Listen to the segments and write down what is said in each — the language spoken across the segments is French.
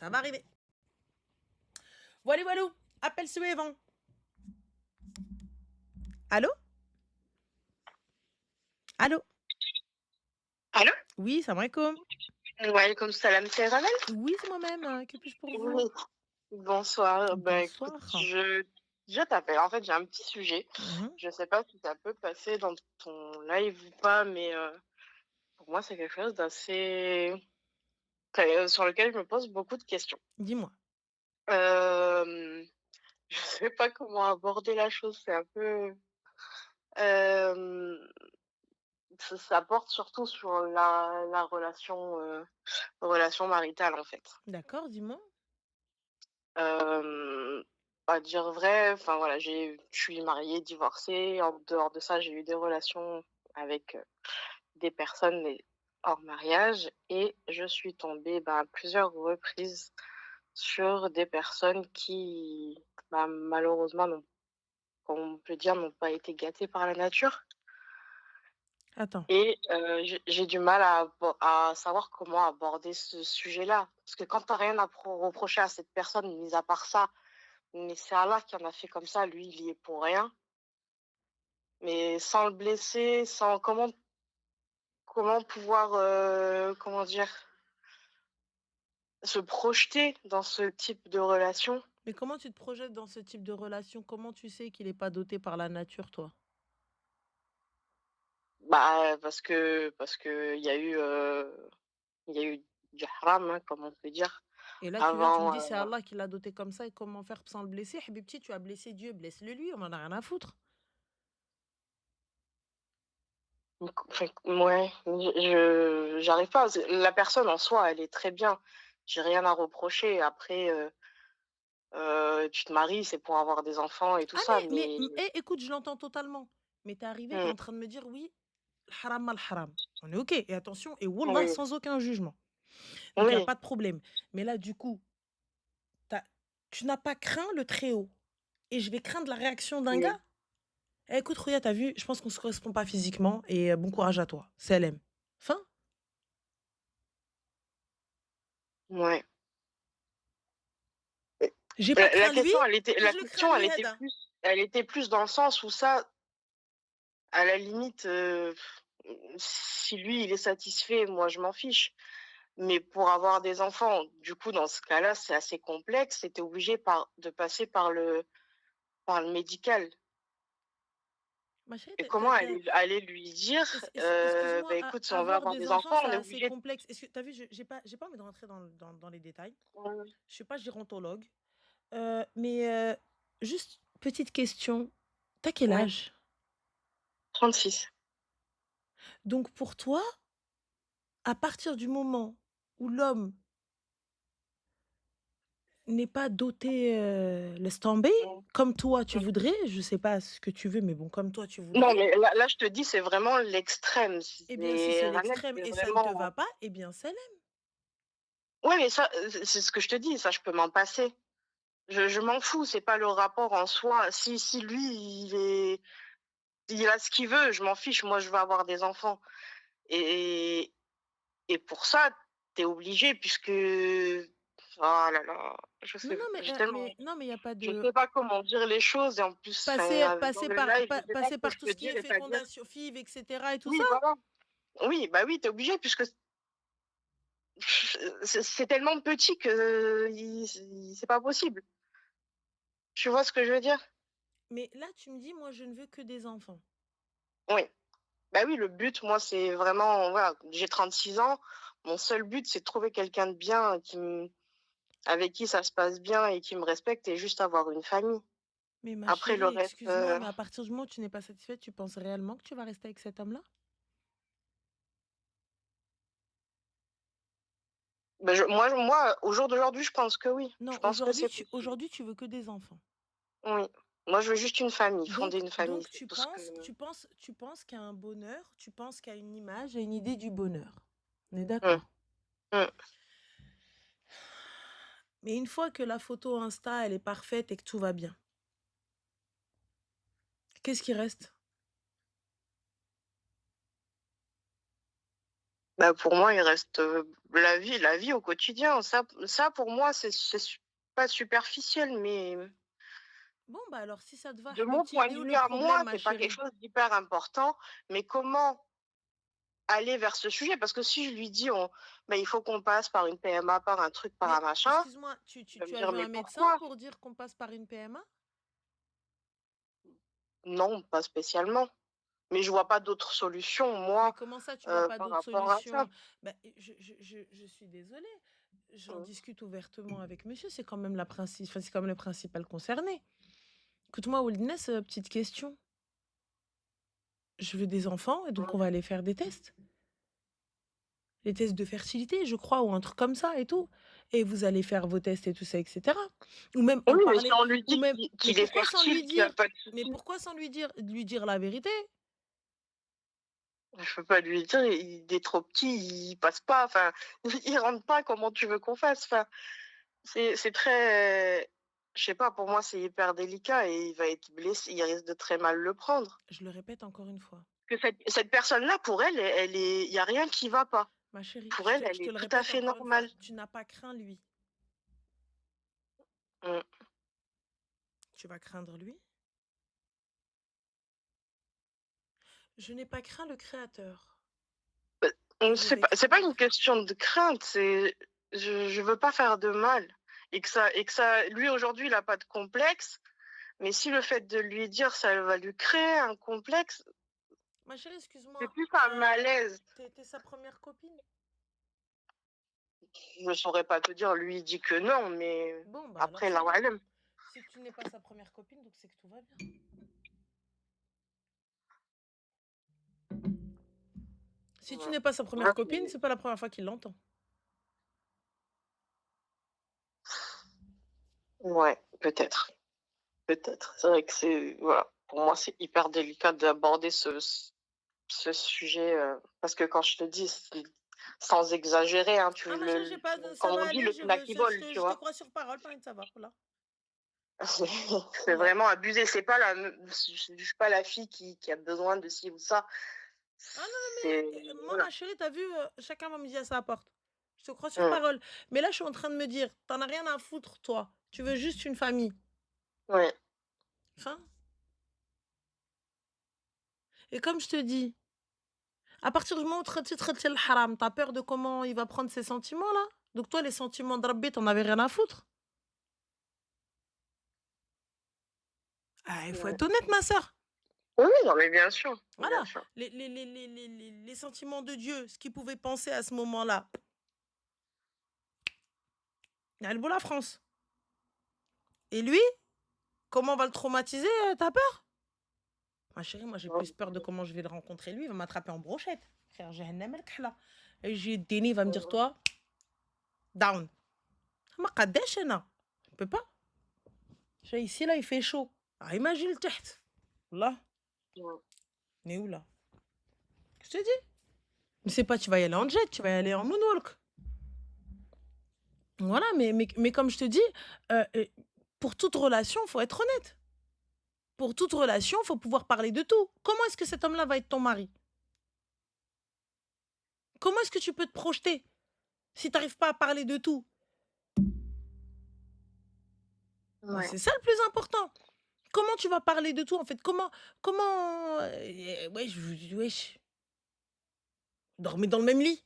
Ça va arriver. Voilà, voilà. Appel suivant. Allô? Allô? Allô? Oui, salam alaikum. Walaikum salam, c'est Ravel? Oui, c'est moi-même. Que puis-je pour vous? Oui. Bonsoir. Ben écoute, Bonsoir. je t'appelle. En fait, j'ai un petit sujet. Mhm. Je sais pas si ça peut passer dans ton live ou pas, mais pour moi, c'est quelque chose d'assez sur lequel je me pose beaucoup de questions. Dis-moi. Euh, je sais pas comment aborder la chose. C'est un peu. euh, ça porte surtout sur la relation maritale, en fait. D'accord, dis-moi. Hem, à dire vrai, enfin voilà, je suis mariée, divorcée. En dehors de ça, j'ai eu des relations avec, des personnes, mais hors mariage, et je suis tombée, bah, à plusieurs reprises sur des personnes qui, bah, malheureusement n'ont, comme on peut dire, n'ont pas été gâtées par la nature, Attends. et j'ai du mal à savoir comment aborder ce sujet-là. Parce que quand tu as rien à reprocher à cette personne, mis à part ça, mais c'est Allah qui en a fait comme ça, lui, il y est pour rien. Mais sans le blesser, sans comment pouvoir, comment dire? Se projeter dans ce type de relation? Mais comment tu te projettes dans ce type de relation? Comment tu sais qu'il n'est pas doté par la nature, toi? Bah, parce que il y a eu du haram, hein, comme on peut dire, Et là, tu me avant, dis, c'est Allah qui l'a doté comme ça et comment faire sans le blesser? Habibti, tu as blessé Dieu, blesse-le lui, on en a rien à foutre. enfin, mouais, je j'arrive pas, la personne en soi, elle est très bien. J'ai rien à reprocher. Après, tu te maries, c'est pour avoir des enfants et tout Ah, ça, mais écoute, je l'entends totalement. Mais t'es arrivé, t'es mmh, en train de me dire, oui, le haram mal haram. On est OK. Et attention, et wallah, oui, sans aucun jugement. Donc, il n'y a oui, pas de problème. Mais là, du coup, t'as- tu n'as pas craint le très haut. Et je vais craindre la réaction d'un oui, gars. Eh, écoute, Rouya, t'as vu, je pense qu'on se correspond pas physiquement. Et bon courage à toi. CLM. Fin. ouais. J'ai pas La craint lui, question, elle était et la je le crains question, lui, Heda. elle était plus dans le sens où ça, à la limite, si lui, il est satisfait, moi, je m'en fiche. Mais pour avoir des enfants, du coup, dans ce cas-là, c'est assez complexe et tu obligé de passer par le médical. Ma chérie, Et comment aller lui dire, excuse-moi, «Bah, écoute, si on veut avoir avoir des des enfants, enfants, c'est on est assez obligé de.» complexe. Est-ce que t'as vu, j'ai pas envie de rentrer dans les détails. Mmh, Je suis pas gérontologue. Mais juste petite question. T'as quel ouais, âge? 36. Donc pour toi, à partir du moment où l'homme n'est pas doté, laisse tomber, Mmh, comme toi tu mmh. voudrais, je sais pas ce que tu veux, mais bon, comme toi tu Non, voudrais, mais là, je te dis, c'est vraiment l'extrême. eh bien si c'est Ranel, l'extrême c'est et ça ne te va vraiment. pas, eh bien c'est là. Ouais, mais ça, c'est ce que je te dis, ça, je peux m'en passer. Je m'en fous, c'est pas le rapport en soi. Si lui, il a ce qu'il veut, je m'en fiche. Moi, je veux avoir des enfants. Et et pour ça, tu es obligé puisque, oh là là, Non, non, mais non, mais il y a pas je de sais pas comment dire les choses, et en plus, enfin, dans le live, je sais pas passer ce que par je tout peux ce qui dire, est et c'est-à-dire, fécondation FIV et cetera et tout oui, ça? voilà. Oui, bah oui, tu es obligé puisque c'est tellement petit que c'est pas possible. Tu vois ce que je veux dire? Mais là, tu me dis: «Moi, je ne veux que des enfants». Oui. Bah oui, le but, moi, c'est vraiment, voilà, j'ai 36 ans. Mon seul but, c'est de trouver quelqu'un de bien avec qui ça se passe bien et qui me respecte, et juste avoir une famille. Mais ma Après, le chérie, reste, excuse-moi, mais à partir du moment où tu n'es pas satisfaite, tu penses réellement que tu vas rester avec cet homme-là? bah, moi, au jour d'aujourd'hui, je pense que oui. Je Non, pense que c'est possible. aujourd'hui, tu veux que des enfants. Oui. Moi, je veux juste une famille, fonder une famille, Donc c'est tout ce que. tu penses qu'à un bonheur, tu penses qu'à une image, à une idée du bonheur. On est Mmh, d'accord. mmh. Mais une fois que la photo Insta, elle est parfaite et que tout va bien, qu'est-ce qui reste? Bah, pour moi, il reste, la vie au quotidien. Ça pour moi, c'est pas superficiel, mais Bon, bah alors si ça te va, de mon Habibi, point il est de où vue le à problème, moi, ma c'est pas quelque chérie? chose d'hyper important, mais comment aller vers ce sujet? Parce que si je lui dis: «Bah, il faut qu'on passe par une PMA, par un truc, par un Mais machin», excuse-moi, il va me tu as dire: vu «Mais un médecin pourquoi?» pour dire qu'on passe par une PMA? Non, pas spécialement, mais je vois pas d'autres solutions, Mais moi, comment ça, tu vois pas par d'autres rapport à ça. solutions? Bah, je suis désolée. J'en Mmh. discute ouvertement avec monsieur. C'est quand même enfin, c'est quand même le principal concerné. Écoute-moi, Oldness, petite question. Je veux des enfants et donc on va Mmh. aller faire des tests. Les tests de fertilité, je crois, ou un truc comme ça et tout. Et vous allez faire vos tests et tout ça, etc. Ou même en Oui, mais si parler, on lui ou dit même, mais qu'il est pourquoi sans lui fertile, qu'il y a dire, pas de mais souci, pourquoi sans lui dire la vérité? je peux pas lui dire: «Il est trop petit, il passe pas», enfin, il rentre pas, comment tu veux qu'on fasse? Enfin, c'est très, je sais pas, pour moi, c'est hyper délicat et il va être blessé, il risque de très mal le prendre. Je le répète encore une fois. Que cette personne-là, pour elle, elle est il y a rien qui va pas. Ma chérie, Pour elle, je elle te est le tout à répète fait encore une fois, normale. tu n'as pas craint lui. Mmh. Tu vas craindre lui. Je n'ai pas craint le créateur. Bah, Je c'est vais pas craindre. une question de crainte, c'est je veux pas faire de mal et que ça lui, aujourd'hui, il a pas de complexe, mais si le fait de lui dire, ça va lui créer un complexe, Ma chérie, c'est excuse-moi, plus un malaise. t'es sa première copine? Je saurais pas te dire, lui, il dit que non, mais Bon, bah alors après, c'est là, bon. ouais, Si tu n'es pas sa première copine, donc c'est que tout va bien. Si tu n'es pas sa première copine, c'est pas la première fois qu'il l'entend. ouais, peut-être, peut-être. C'est vrai que c'est voilà, pour moi, c'est hyper délicat d'aborder ce sujet, parce que quand je te dis, c'est sans exagérer, hein, Ah, ma chérie, j'ai pas de... Ça comme va on dit, aller, le plat qui vole, tu je te vois? crois sur parole, pas envie de savoir. Là. C'est c'est Là. vraiment abusé. C'est pas je suis pas la fille qui a besoin de ci ou ça. Ah non, non, C'est mais moi, voilà. ma chérie, t'as vu, chacun va me dire à sa porte. Je te crois sur Mmh. parole. Mais là, je suis en train de me dire, t'en as rien à foutre, toi. Tu veux juste une famille. Ouais. Enfin, et comme je te dis, à partir du moment où tu le haram, t'as peur de comment il va prendre ses sentiments, là? Donc toi, les sentiments de Rabbi, t'en avais rien à foutre. Ah, il faut Ouais. être honnête, ma sœur. Oui, oui, non, mais bien sûr, bien Voilà. sûr. Les sentiments de Dieu, ce qu'il pouvait penser à ce moment-là. Il y a le beau la France. Et lui, comment on va le traumatiser, t'as peur? Ma chérie, moi, j'ai plus peur de comment je vais le rencontrer lui, il va m'attraper en brochette. Frère, j'ai un là. Et j'ai Déni, il va me dire, toi, down. ما قداش انا je peux pas. Ici, là, il fait chaud. Ah, imagine le tête. Là, Mmh. on est où là? Je te dis. Mais c'est pas tu vas y aller en jet, tu vas y aller en moonwalk. Voilà, mais comme je te dis, pour toute relation, il faut être honnête. Pour toute relation, il faut pouvoir parler de tout. Comment est-ce que cet homme-là va être ton mari? Comment est-ce que tu peux te projeter si tu n'arrives pas à parler de tout? Bah, Ouais. c'est ça le plus important. Comment tu vas parler de tout en fait? Comment wesh, wesh, dormez dans le même lit.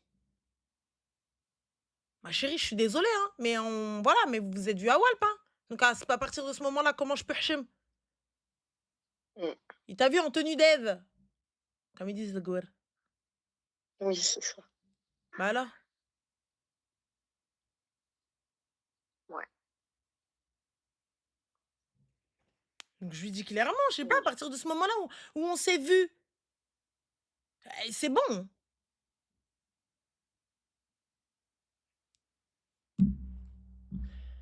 Ma chérie, je suis désolée, hein, mais voilà, mais vous vous êtes vus à Walp, hein. Donc à partir de ce moment-là, comment je peux hchem? Mmh. Il t'a vu en tenue d'Ève, comme ils disent le gouer. Oui, c'est ça. Bah alors? Ouais. Donc je lui dis clairement, je sais pas, à Mmh. partir de ce moment-là où on s'est vus, c'est bon.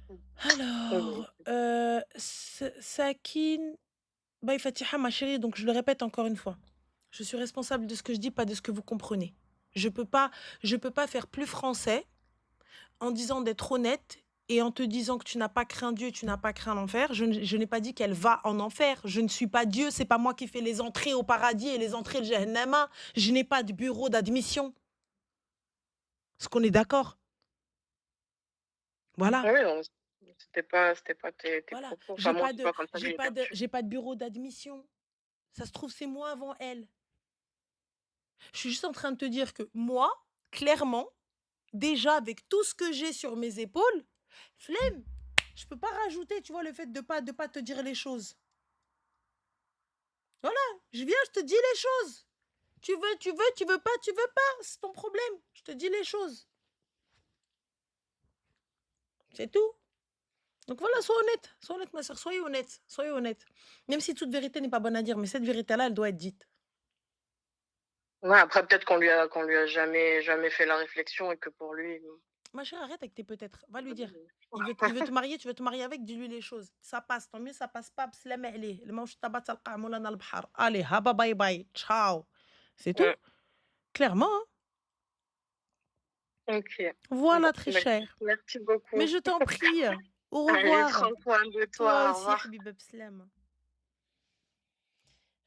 Mmh. Alors, Sakine, Baye Fatiha, ma chérie, donc je le répète encore une fois. Je suis responsable de ce que je dis, pas de ce que vous comprenez. Je peux pas, je peux pas faire plus français en disant d'être honnête et en te disant que tu n'as pas craint Dieu, tu n'as pas craint l'enfer. Je n'ai pas dit qu'elle va en enfer. Je ne suis pas Dieu. C'est pas moi qui fais les entrées au paradis et les entrées de Jahannama. Je n'ai pas de bureau d'admission. Est-ce qu'on est d'accord? Voilà, Oui, non, c'était pas tes voilà. propos. Enfin, moi, c'est pas comme ça que je l'ai perçu. J'ai pas de bureau d'admission. Ça se trouve, c'est moi avant elle. Je suis juste en train de te dire que moi, clairement, déjà avec tout ce que j'ai sur mes épaules, flemme. Je peux pas rajouter, tu vois, le fait de pas te dire les choses. Voilà, je viens, je te dis les choses. Tu veux pas, tu veux pas, c'est ton problème. Je te dis les choses. C'est tout. Donc voilà, sois honnête, ma soeur, soyez honnête, soyez honnête. Même si toute vérité n'est pas bonne à dire, mais cette vérité-là, elle doit être dite. Ouais, après, peut-être qu'on lui a jamais fait la réflexion et que pour lui, Ma chère, arrête avec tes peut-être. Va lui dire. mmh. Il veut te marier, tu veux te marier avec, dis-lui les choses. Ça passe, tant mieux, ça passe pas. بسلامة عليه. الموش تبع تلقاه مولانا البحر. Allez, haba bye bye. Ciao. C'est tout. Clairement, hein. OK. Bon, Voilà, très bah, écoute, cher. merci Mais beaucoup. je t'en prie. Au Allez, revoir. prends soin de Toi toi. Au aussi, revoir. Habiba Bslam.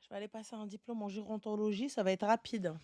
Je vais aller passer un diplôme en gérontologie, ça va être rapide.